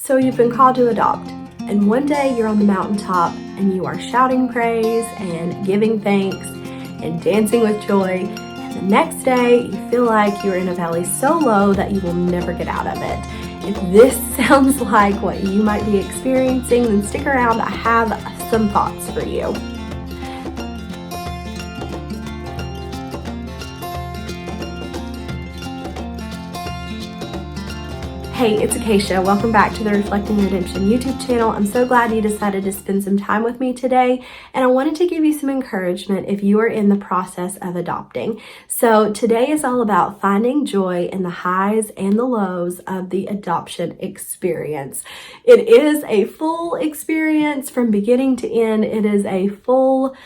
So you've been called to adopt, and one day you're on the mountaintop and you are shouting praise and giving thanks and dancing with joy. And the next day you feel like you're in a valley so low that you will never get out of it. If this sounds like what you might be experiencing, then stick around. I have some thoughts for you. Hey, it's Acacia. Welcome back to the Reflecting Redemption YouTube channel. I'm so glad you decided to spend some time with me today, and I wanted to give you some encouragement if you are in the process of adopting. So today is all about finding joy in the highs and the lows of the adoption experience. It is a full experience from beginning to end. It is a full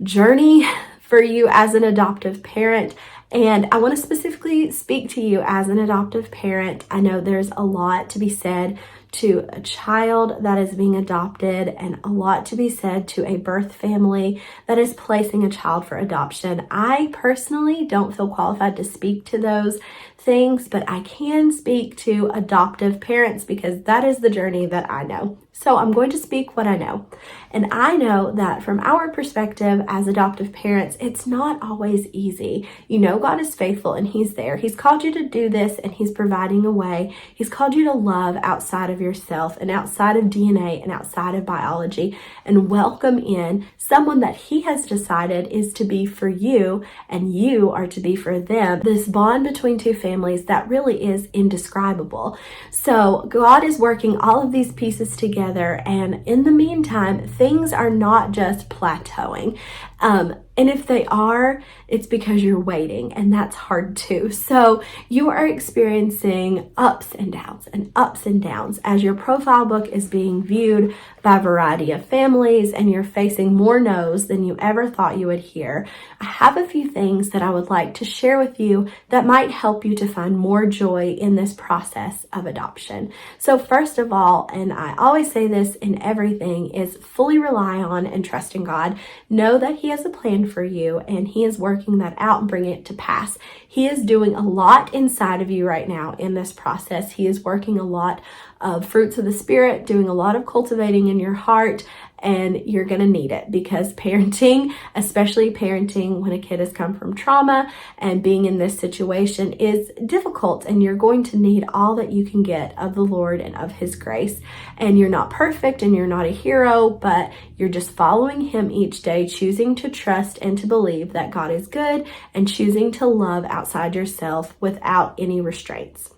journey for you as an adoptive parent. And I want to specifically speak to you as an adoptive parent. I know there's a lot to be said to a child that is being adopted and a lot to be said to a birth family that is placing a child for adoption. I personally don't feel qualified to speak to those things, but I can speak to adoptive parents because that is the journey that I know. So I'm going to speak what I know. And I know that from our perspective as adoptive parents, it's not always easy. You know, God is faithful and He's there. He's called you to do this and He's providing a way. He's called you to love outside of yourself and outside of DNA and outside of biology and welcome in someone that He has decided is to be for you and you are to be for them. This bond between two families that really is indescribable. So God is working all of these pieces together, and in the meantime, things are not just plateauing. And if they are, it's because you're waiting, and that's hard too. So you are experiencing ups and downs as your profile book is being viewed by a variety of families, and you're facing more no's than you ever thought you would hear. I have a few things that I would like to share with you that might help you to find more joy in this process of adoption. So first of all, and I always say this in everything, is fully rely on and trust in God. Know that He has a plan for you and He is working that out and bringing it to pass. He is doing a lot inside of you right now in this process. He is working a lot of fruits of the Spirit, doing a lot of cultivating in your heart, and you're going to need it because parenting, especially parenting when a kid has come from trauma and being in this situation, is difficult, and you're going to need all that you can get of the Lord and of His grace. And you're not perfect and you're not a hero, but you're just following Him each day, choosing to trust and to believe that God is good and choosing to love outside yourself without any restraints.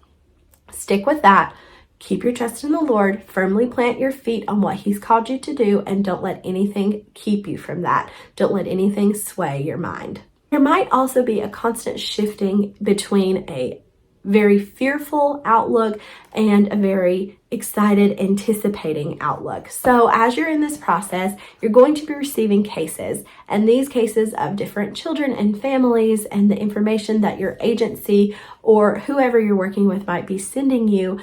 Stick with that. Keep your trust in the Lord, firmly plant your feet on what He's called you to do, and don't let anything keep you from that. Don't let anything sway your mind. There might also be a constant shifting between a very fearful outlook and a very excited, anticipating outlook. So as you're in this process, you're going to be receiving cases, and these cases of different children and families and the information that your agency or whoever you're working with might be sending you.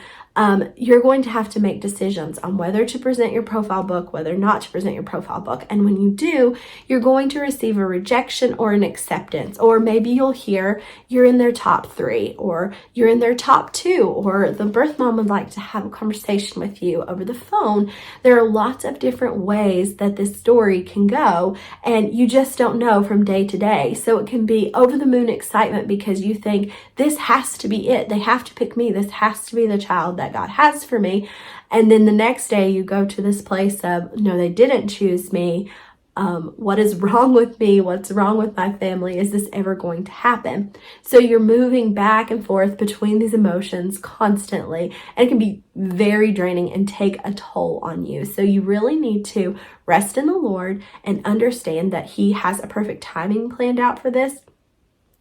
You're going to have to make decisions on whether to present your profile book, whether not to present your profile book. And when you do, you're going to receive a rejection or an acceptance, or maybe you'll hear you're in their top 3 or you're in their top 2, or the birth mom would like to have a conversation with you over the phone. There are lots of different ways that this story can go, and you just don't know from day to day. So it can be over the moon excitement because you think this has to be it. They have to pick me. This has to be the child that God has for me. And then the next day you go to this place of, no, they didn't choose me. What is wrong with me? What's wrong with my family? Is this ever going to happen? So you're moving back and forth between these emotions constantly, and it can be very draining and take a toll on you. So you really need to rest in the Lord and understand that He has a perfect timing planned out for this.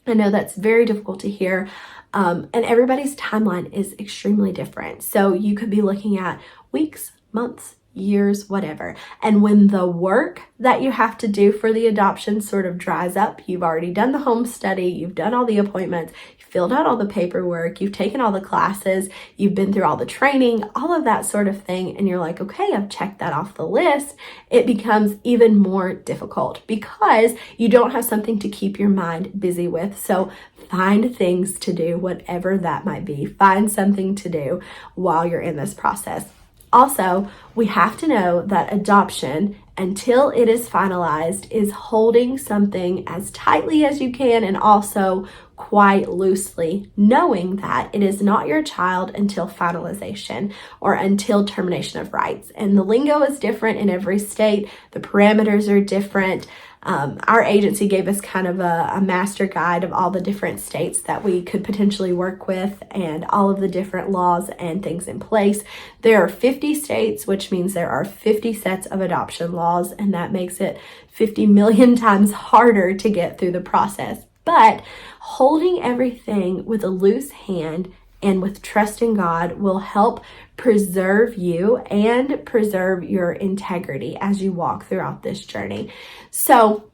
I know that's very difficult to hear. And everybody's timeline is extremely different. So you could be looking at weeks, months, years, whatever. And when the work that you have to do for the adoption sort of dries up, you've already done the home study, you've done all the appointments, you filled out all the paperwork, you've taken all the classes, you've been through all the training, all of that sort of thing, and you're like, okay, I've checked that off the list, it becomes even more difficult because you don't have something to keep your mind busy with. So find things to do, whatever that might be. Find something to do while you're in this process. Also, we have to know that adoption, until it is finalized, is holding something as tightly as you can and also quite loosely, knowing that it is not your child until finalization or until termination of rights. And the lingo is different in every state. The parameters are different. Our agency gave us kind of a master guide of all the different states that we could potentially work with and all of the different laws and things in place. There are 50 states, which means there are 50 sets of adoption laws, and that makes it 50 million times harder to get through the process. But holding everything with a loose hand and with trust in God will help preserve you and preserve your integrity as you walk throughout this journey. So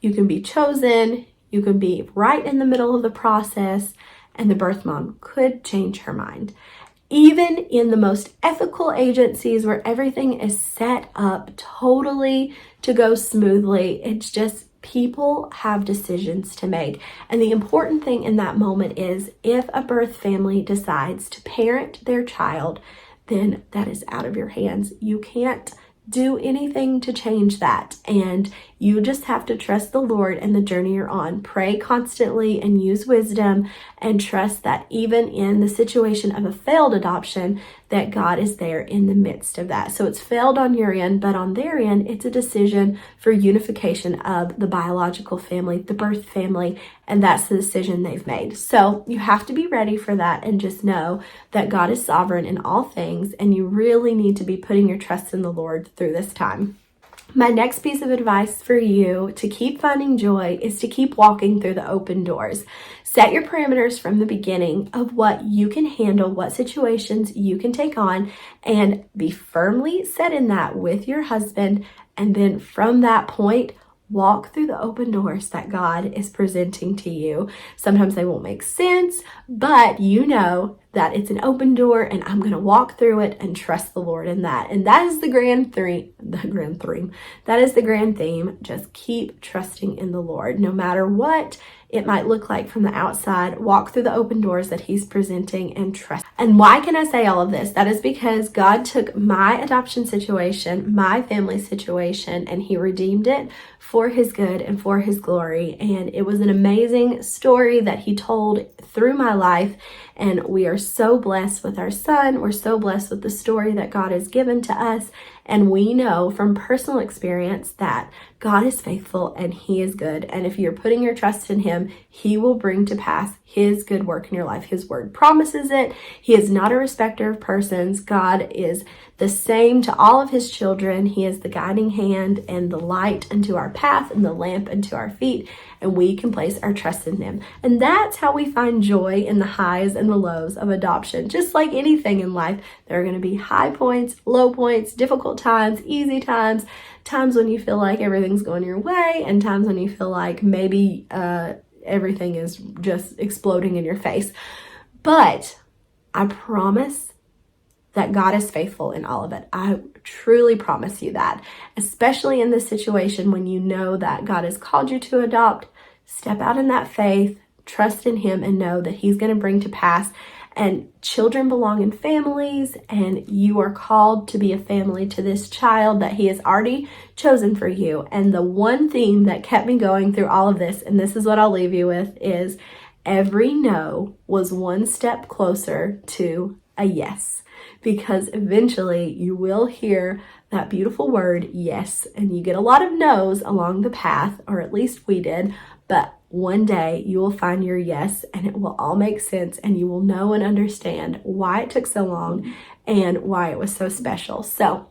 you can be chosen, you can be right in the middle of the process, and the birth mom could change her mind. Even in the most ethical agencies where everything is set up totally to go smoothly, it's just people have decisions to make. And the important thing in that moment is if a birth family decides to parent their child, then that is out of your hands. You can't do anything to change that. And you just have to trust the Lord and the journey you're on. Pray constantly and use wisdom and trust that even in the situation of a failed adoption, that God is there in the midst of that. So it's failed on your end, but on their end, it's a decision for unification of the biological family, the birth family, and that's the decision they've made. So you have to be ready for that and just know that God is sovereign in all things, and you really need to be putting your trust in the Lord through this time. My next piece of advice for you to keep finding joy is to keep walking through the open doors. Set your parameters from the beginning of what you can handle, what situations you can take on, and be firmly set in that with your husband. And then from that point, walk through the open doors that God is presenting to you. Sometimes they won't make sense, but you know that it's an open door and I'm going to walk through it and trust the Lord in that. And that is the grand theme. That is the grand theme. Just keep trusting in the Lord. No matter what it might look like from the outside, walk through the open doors that He's presenting and trust. And why can I say all of this? That is because God took my adoption situation, my family situation, and He redeemed it for His good and for His glory. And it was an amazing story that He told through my life. And we are so blessed with our son. We're so blessed with the story that God has given to us. And we know from personal experience that God is faithful and He is good. And if you're putting your trust in Him, He will bring to pass His good work in your life. His word promises it. He is not a respecter of persons. God is the same to all of His children. He is the guiding hand and the light unto our path and the lamp unto our feet. And we can place our trust in Him. And that's how we find joy in the highs and the lows of adoption. Just like anything in life, there are going to be high points, low points, difficult times, easy times, times when you feel like everything's going your way, and times when you feel like maybe everything is just exploding in your face. But I promise that God is faithful in all of it. I truly promise you that, especially in this situation when you know that God has called you to adopt. Step out in that faith, trust in Him, and know that He's going to bring to pass. And children belong in families, and you are called to be a family to this child that He has already chosen for you. And the one theme that kept me going through all of this, and this is what I'll leave you with, is every no was one step closer to a yes. Because eventually you will hear that beautiful word, yes, and you get a lot of no's along the path, or at least we did, but one day you will find your yes, and it will all make sense, and you will know and understand why it took so long and why it was so special. So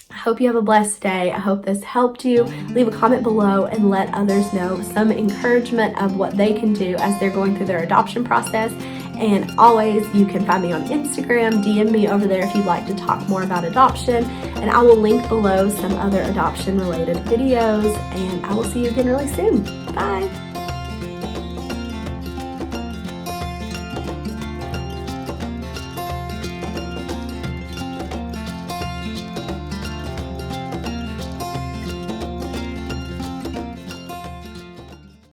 I hope you have a blessed day. I hope this helped you. Leave a comment below and let others know some encouragement of what they can do as they're going through their adoption process. And always, you can find me on Instagram, DM me over there if you'd like to talk more about adoption. And I will link below some other adoption related videos, and I will see you again really soon. Bye.